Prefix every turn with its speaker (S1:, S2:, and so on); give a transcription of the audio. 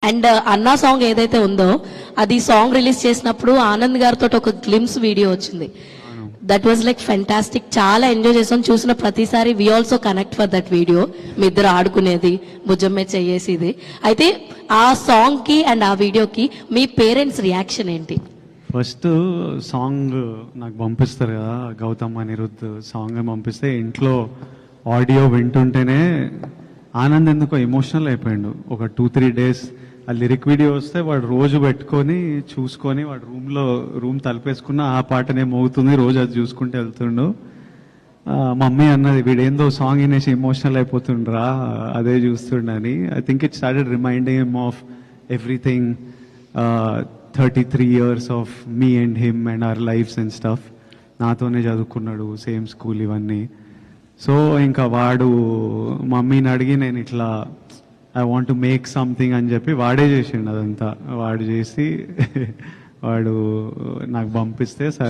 S1: And అన్నా song ఏదైతే ఉందో అది సాంగ్ రిలీజ్ చేసినప్పుడు ఆనంద్ గారితో ఒక గ్లిమ్స్ వీడియో వచ్చింది. That was like fantastic. చాలా ఎంజాయ్ చేసాం. చూసిన ప్రతిసారి we also connect for that video. మీ ఇద్దరు ఆడుకునేది, భుజమ్మే చేయేసిది. అయితే ఆ సాంగ్ కి అండ్ ఆ వీడియోకి మీ పేరెంట్స్ రియాక్షన్ ఏంటి?
S2: ఫస్ట్ సాంగ్ నాకు పంపిస్తారు కదా, గౌతమ్ అనిరుద్ధ్ సాంగ్ పంపిస్తే ఇంట్లో ఆడియో వింటుంటేనే ఆనంద్ ఎందుకో ఎమోషనల్ అయిపోయాడు. ఒక 2-3 డేస్ ఆ లిరిక్ వీడియో వస్తే వాడు రోజు పెట్టుకొని చూసుకొని వాడు రూమ్ తలుపేసుకున్న ఆ పాటనే మోగుతుంది, రోజు అది చూసుకుంటూ వెళ్తుండు. మమ్మీ అన్నది వీడేందో సాంగ్ వినేసి ఎమోషనల్ అయిపోతుండ్రా అదే చూస్తుండని. I think it started reminding him of everything, 33 years of me and him and our lives and stuff. నాతోనే చదువుకున్నాడు, సేమ్ స్కూల్ ఇవన్నీ. సో ఇంకా వాడు మమ్మీని అడిగి నేను ఇట్లా I want to make something అని చెప్పి వాడే చేసిండు అదంతా. వాడు చేసి వాడు నాకు పంపిస్తే సరే